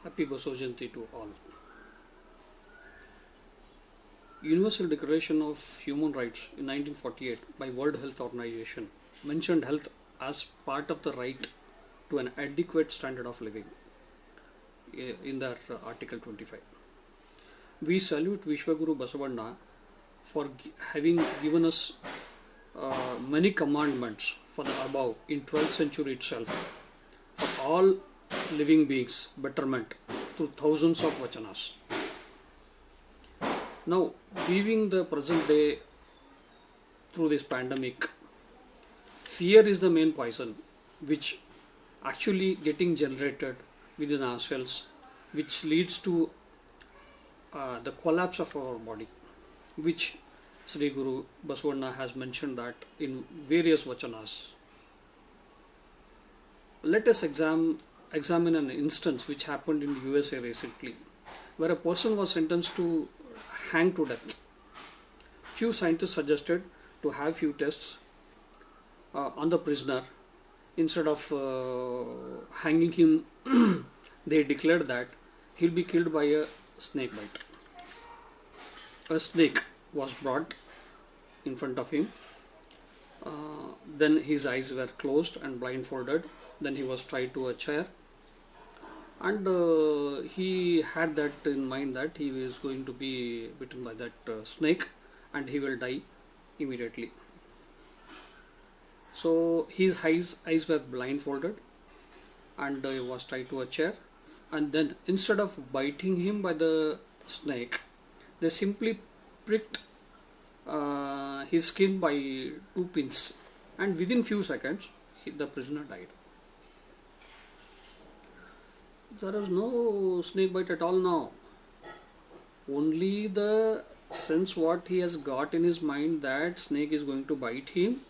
Happy Baso Jayanti to all. Universal Declaration of Human Rights in 1948 by World Health Organization mentioned health as part of the right to an adequate standard of living in their Article 25. We salute Vishwaguru Basavanna for having given us many commandments for the above in 12th century itself for all living beings betterment through thousands of vachanas. Now, viewing the present day through this pandemic, fear is the main poison which actually getting generated within ourselves, which leads to the collapse of our body, which Sri Guru Basavanna has mentioned that in various vachanas. Let us examine an instance which happened in USA recently, where a person was sentenced to hang to death. Few scientists suggested to have few tests on the prisoner. Instead of hanging him, they declared that he'll be killed by a snake bite. A snake was brought in front of him. Then his eyes were closed and blindfolded. Then he was tied to a chair, and he had that in mind that he is going to be bitten by that snake and he will die immediately. So his eyes were blindfolded and he was tied to a chair, and then instead of biting him by the snake, they simply pricked his skin by 2 pins, and within few seconds the prisoner died. There was no snake bite at all now. Only the sense what he has got in his mind that snake is going to bite him,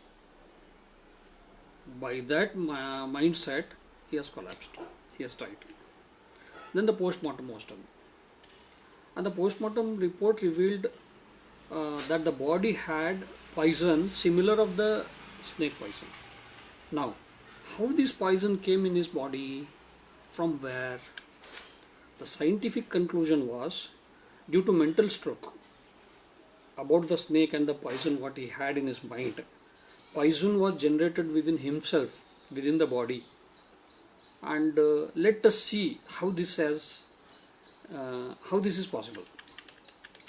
by that mindset he has collapsed, he has died. Then the postmortem was done, and the postmortem report revealed that the body had poison similar of the snake poison. Now, how this poison came in his body, from where? The scientific conclusion was due to mental stroke about the snake and the poison what he had in his mind. Poison was generated within himself, within the body, and let us see how this is possible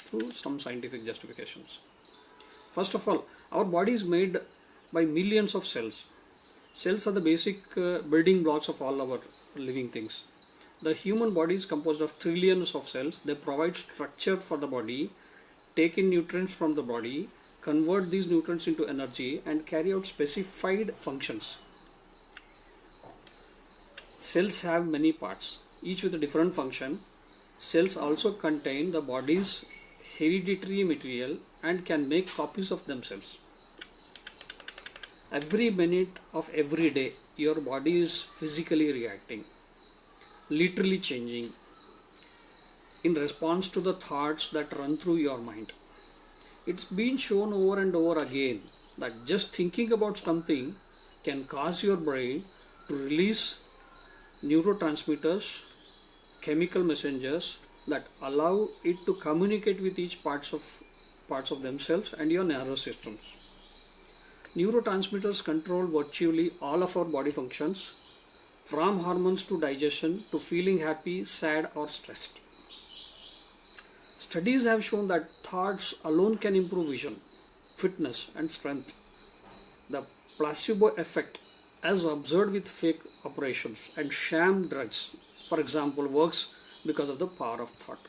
through some scientific justifications. First of all, our body is made by millions of cells. Cells are the basic building blocks of all our living things. The human body is composed of trillions of cells. They provide structure for the body, take in nutrients from the body, convert these nutrients into energy, and carry out specified functions. Cells have many parts, each with a different function. Cells also contain the body's hereditary material and can make copies of themselves. Every minute of every day, your body is physically reacting, literally changing in response to the thoughts that run through your mind. It's been shown over and over again that just thinking about something can cause your brain to release neurotransmitters, chemical messengers that allow it to communicate with each parts of themselves and your nervous systems. Neurotransmitters control virtually all of our body functions, from hormones to digestion to feeling happy, sad, or stressed. Studies have shown that thoughts alone can improve vision, fitness, and strength. The placebo effect, as observed with fake operations and sham drugs, for example, works because of the power of thought.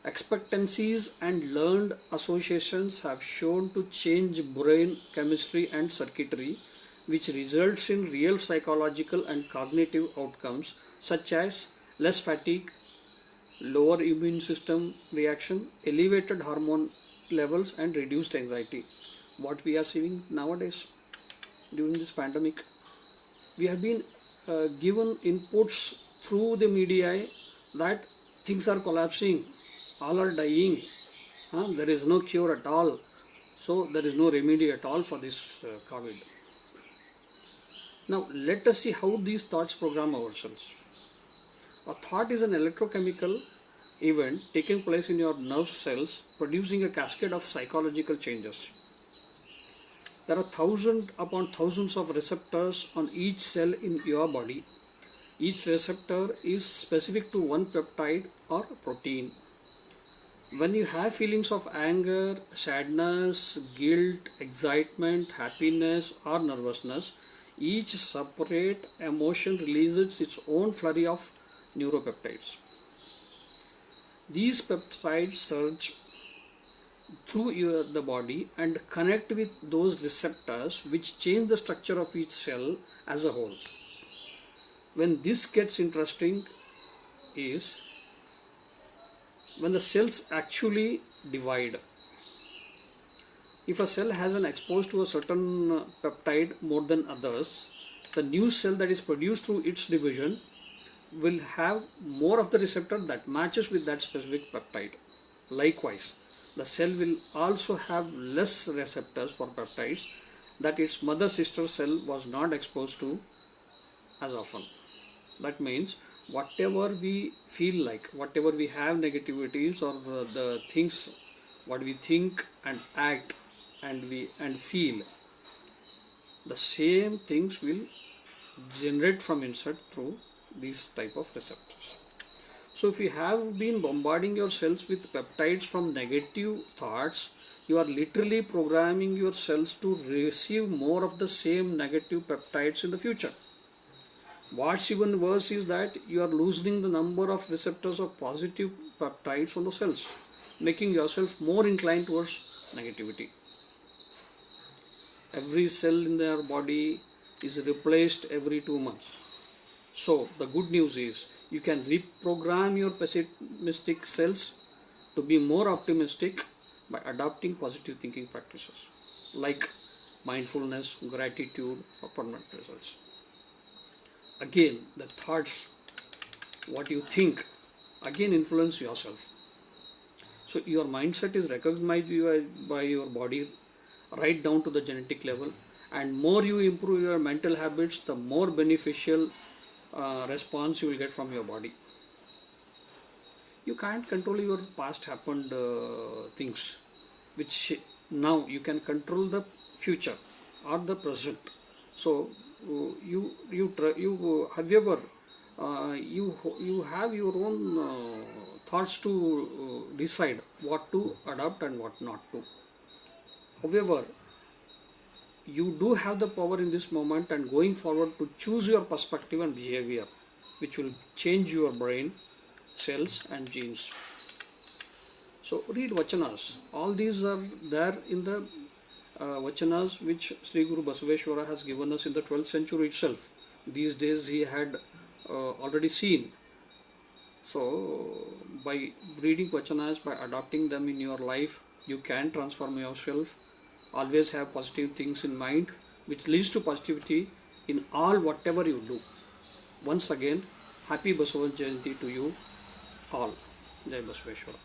Expectancies and learned associations have shown to change brain chemistry and circuitry, which results in real psychological and cognitive outcomes such as less fatigue, lower immune system reaction, elevated hormone levels, and reduced anxiety. What we are seeing nowadays during this pandemic, we have been given inputs through the media that things are collapsing, all are dying, there is no cure at all, so there is no remedy at all for this COVID. Now let us see how these thoughts program ourselves. A thought is an electrochemical event taking place in your nerve cells, producing a cascade of psychological changes. There are thousands upon thousands of receptors on each cell in your body. Each receptor is specific to one peptide or protein. When you have feelings of anger, sadness, guilt, excitement, happiness, or nervousness, each separate emotion releases its own flurry of neuropeptides. These peptides surge through the body and connect with those receptors which change the structure of each cell as a whole. When this gets interesting is when the cells actually divide. If a cell has an exposed to a certain peptide more than others, the new cell that is produced through its division will have more of the receptor that matches with that specific peptide. Likewise, the cell will also have less receptors for peptides that its mother sister cell was not exposed to as often. That means whatever we feel like, whatever we have negativities or the things what we think and act and feel, the same things will generate from inside through these type of receptors. So if you have been bombarding your cells with peptides from negative thoughts, you are literally programming your cells to receive more of the same negative peptides in the future. What's even worse is that you are loosening the number of receptors of positive peptides on the cells, making yourself more inclined towards negativity. Every cell in their body is replaced every 2 months. So the good news is you can reprogram your pessimistic cells to be more optimistic by adopting positive thinking practices like mindfulness, gratitude for permanent results. Again, the thoughts, what you think, again influence yourself. So your mindset is recognized by your body right down to the genetic level, and more you improve your mental habits, the more beneficial response you will get from your body. You can't control your past happened things, which now you can control the future or the present. So however you have your own thoughts to decide what to adopt and what not to. However, you do have the power in this moment and going forward to choose your perspective and behavior, which will change your brain cells and genes. So read Vachanas. All these are there in the Vachanas which Sri Guru Basaveshwara has given us in the 12th century itself. These days he had already seen. So by reading Vachanas, by adopting them in your life, you can transform yourself. Always have positive things in mind, which leads to positivity in all whatever you do. Once again, happy Basavan Jayanti to you all. Jai Basaveshwara.